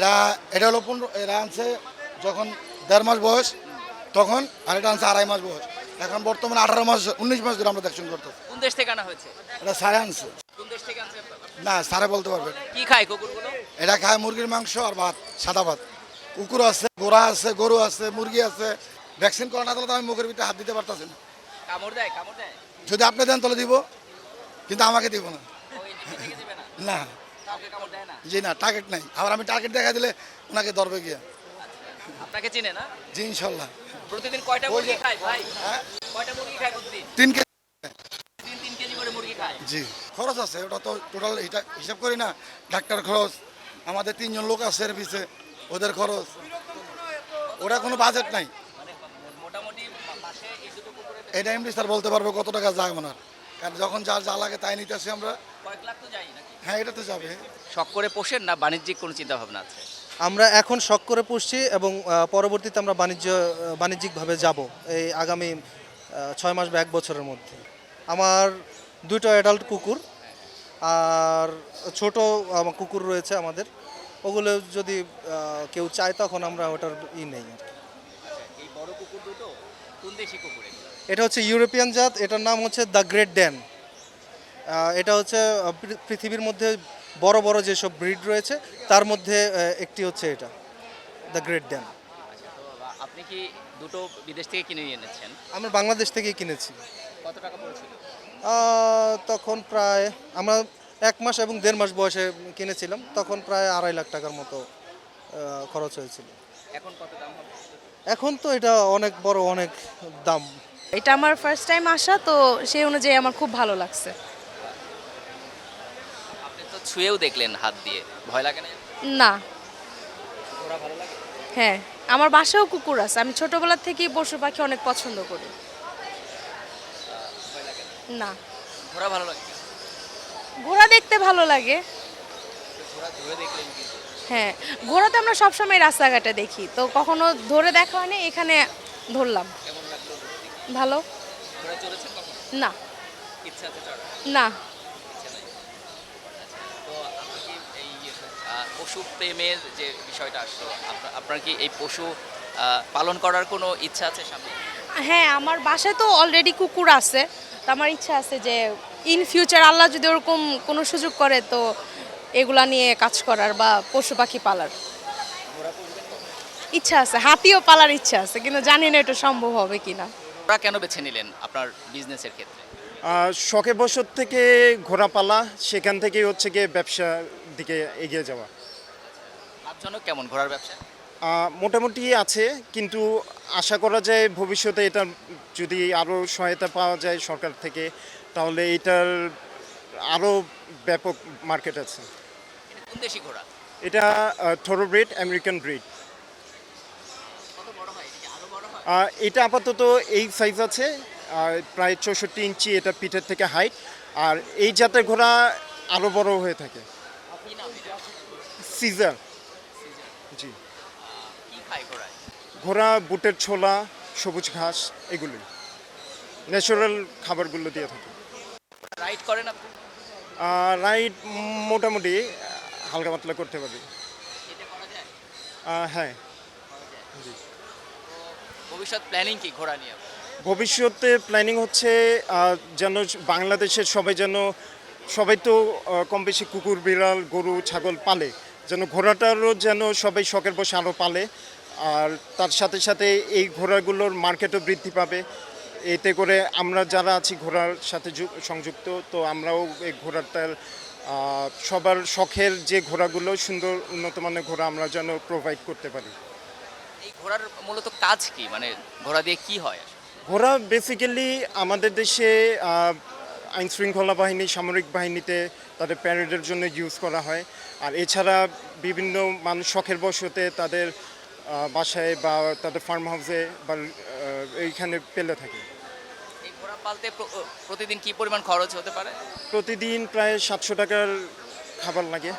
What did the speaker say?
এটা এটা হলো 15, এরা আনছে যখন 1.5 মাস বয়স তখন, আর এটা আনছে 2.5 মাস বয়স। এখন বর্তমানে 18 মাস 19 মাস ধরে আমরা দেখুন করতেছি। কোন দেশ থেকে আনা হয়েছে? এটা সারে আনছে। কোন দেশ থেকে আনছে? না, সারে বলতে পারবে না। কি খায় কুকুরগুলো? এটা খায় মুরগির মাংস আর ভাত, সাদা ভাত। কুকুর আছে, ঘোড়া আছে, গরু আছে, মুরগি আছে। ভ্যাকসিন করা না তাহলে তো আমি মুখের ভিতরে হাত দিতে পারতাছি না। কামড় দেয়? কামড় দেয়? যদি আপনি দেন তাহলে দিব, কিন্তু আমাকে দিব না। ওই নিজে থেকে দিবে না? না, কাউকে কামড় দেয় না? জি না, টার্গেট নাই। আবার আমি টার্গেট দেখা দিলে ওনাকে ধরবে গিয়া। আপনাকে চিনে না? জি ইনশাল্লাহ। প্রতিদিন কয়টা ওই যে- মুরগি খায় ভাই? হ্যাঁ, কয়টা মুরগি খায় প্রতিদিন? 3 কেজি। দিন 3 কেজি করে মুরগি খায়। জি, খরচ আছে, ওটা তো টোটাল এটা হিসাব করি না। ডাক্তার খরচ, আমাদের 3 জন লোক আছে এর পিছে, ওদের খরচ, ওটা কোনো বাজেট নাই। মানে মোটামুটি মাসে এই দুটো কুকুরে এটা এমনি স্যার বলতে পারবে কত টাকা যায় ওনার, কারণ যখন যার যা লাগে তাই নিতে আসি আমরা। কয়েক লাখ তো যায় নাকি? হ্যাঁ, এটা তো যাবে। শখ করে পোষেন না বাণিজ্যিক কোনো চিন্তা ভাবনা আছে? আমরা এখন শখ করে পুষছি এবং পরবর্তীতে আমরা বাণিজ্যিকভাবে যাব এই আগামী 6 মাস বা 1 বছরের মধ্যে। আমার 2টো অ্যাডাল্ট কুকুর আর ছোট আমার কুকুর রয়েছে আমাদের। ওগুলো যদি কেউ চায় তখন আমরা ওটার নেই আর কি। এই বড় কুকুর দুটো কোন দেশি কুকুর এগুলো? এটা হচ্ছে ইউরোপিয়ান জাত, এটার নাম হচ্ছে দ্য গ্রেট ড্যান। এটা হচ্ছে পৃথিবীর মধ্যে বড় বড় যেসব ব্রিড রয়েছে তার মধ্যে একটি হচ্ছে এটা, দ্য গ্রেট ড্যান। আচ্ছা, তো আপনি কি দুটো বিদেশ থেকে কিনে নিয়ে এনেছেন? আমরা বাংলাদেশ থেকেই কিনেছি। কত টাকা পড়েছিল? তখন প্রায় আমরা 1 মাস এবং 1.5 মাস বয়সে কিনেছিলাম, তখন প্রায় 2.5 লাখ টাকার মতো খরচ হয়েছিল। এখন কত দাম হবে? এখন তো এটা অনেক বড়, অনেক দাম। এটা আমার ফার্স্ট টাইম আসা, তো সেই অনুযায়ী আমার খুব ভালো লাগছে। আপনি তো ছুঁয়েও দেখলেন হাত দিয়ে, ভয় লাগে না? না, ঘোড়া ভালো লাগে? হ্যাঁ, আমার বাসায়ও কুকুর আছে। আমি ছোটবেলা থেকেই পশু পাখি অনেক পছন্দ করি। ভয় লাগে না? না, ঘোড়া ভালো লাগে? ঘোড়া দেখতে ভালো লাগে। ঘোড়া ধরে দেখলেন কি? হ্যাঁ, ঘোড়া তো আমরা সবসময় রাস্তাঘাটে দেখি, তো কখনো ধরে দেখা হয়নি, এখানে ধরলাম। কেমন লাগলো দেখে? ভালো। ঘোড়া চড়েছেন কখন? না, ইচ্ছা আছে চড়ার? না, ইচ্ছা নাই? তো আপনি কি এই পশু প্রেমের যে বিষয়টা আসলো, আপনার কি এই পশু পালন করার কোনো ইচ্ছা আছে সামনে? হ্যাঁ, আমার বাসায় তো অলরেডি কুকুর আছে। তো আমার ইচ্ছা আছে যে ইন ফিউচার আল্লাহ যদি ওরকম কোনো সুযোগ করে তো এগুলা নিয়ে কাজ করার বা পশু পাখি পালার ইচ্ছা আছে। হাতিও পালার ইচ্ছা আছে, কিন্তু জানি না এটা সম্ভব হবে কিনা। ঘোড়া কেন বেছে নিলেন আপনার বিজনেসের ক্ষেত্রে? শখে বশত থেকে ঘোড়া পালা, সেখান থেকেই হচ্ছে গিয়ে ব্যবসার দিকে এগিয়ে যাওয়া। লাভজনক কেমন ঘোড়ার ব্যবসা? মোটামুটি আছে, কিন্তু আশা করা যায় ভবিষ্যতে এটা যদি আরও সহায়তা পাওয়া যায় সরকার থেকে, তাহলে এটার আরও ব্যাপক মার্কেট আছে। এটা কোন দেশি ঘোড়া? এটা থরোব্রিড, আমেরিকান ব্রিড। কত বড় হয়? এটা কি আরো বড় হয়? এটা আপাতত এই সাইজ আছে, প্রায় 64 ইঞ্চি এটা পিঠের থেকে হাইট। আর এই জাতের ঘোড়া আরও বড় হয়ে থাকে। কি নাম এটা? সিজার। জি, কি খায় ঘোড়ায়? ঘোড়া বুটের ছোলা, সবুজ ঘাস, এগুলোই ন্যাচারাল খাবারগুলো দিয়ে থাকে। রাইড করেন আপনি? রাইড মোটামুটি হালকা পাতলা করতে পারি। এটা করা যায়? হ্যাঁ, করা যায়। ভবিষ্যৎ প্ল্যানিং কি ঘোড়া নিয়ে? ভবিষ্যতে প্ল্যানিং হচ্ছে যেন বাংলাদেশের সবাই তো কম বেশি কুকুর, বিড়াল, গরু, ছাগল পালে, যেন ঘোড়াটারও যেন সবাই শখের বসে আরও পালে। আর তার সাথে সাথে এই ঘোড়াগুলোর মার্কেটও বৃদ্ধি পাবে। এতে করে আমরা যারা আছি ঘোড়ার সাথে সংযুক্ত, তো আমরাও এই ঘোড়াটার সবার শখের যে ঘোড়াগুলো, সুন্দর উন্নত মানের ঘোড়া আমরা যেন প্রোভাইড করতে পারি। এই ঘোড়ার মূলত কাজ কি, মানে ঘোড়া দিয়ে কি হয়? ঘোড়া বেসিক্যালি আমাদের দেশে আইন শৃঙ্খলা বাহিনী, সামরিক বাহিনীতে তাদের প্যারেডের জন্য ইউজ করা হয়। আর এছাড়া বিভিন্ন মানুষ শখের বশতে তাদের বাসায় বা তাদের ফার্ম হাউসে বা এইখানে পেলে থাকে। এই ঘোড়া পালতে প্রতিদিন কি পরিমাণ খরচ হতে পারে? প্রতিদিন প্রায় 700 টাকার খাবার লাগে।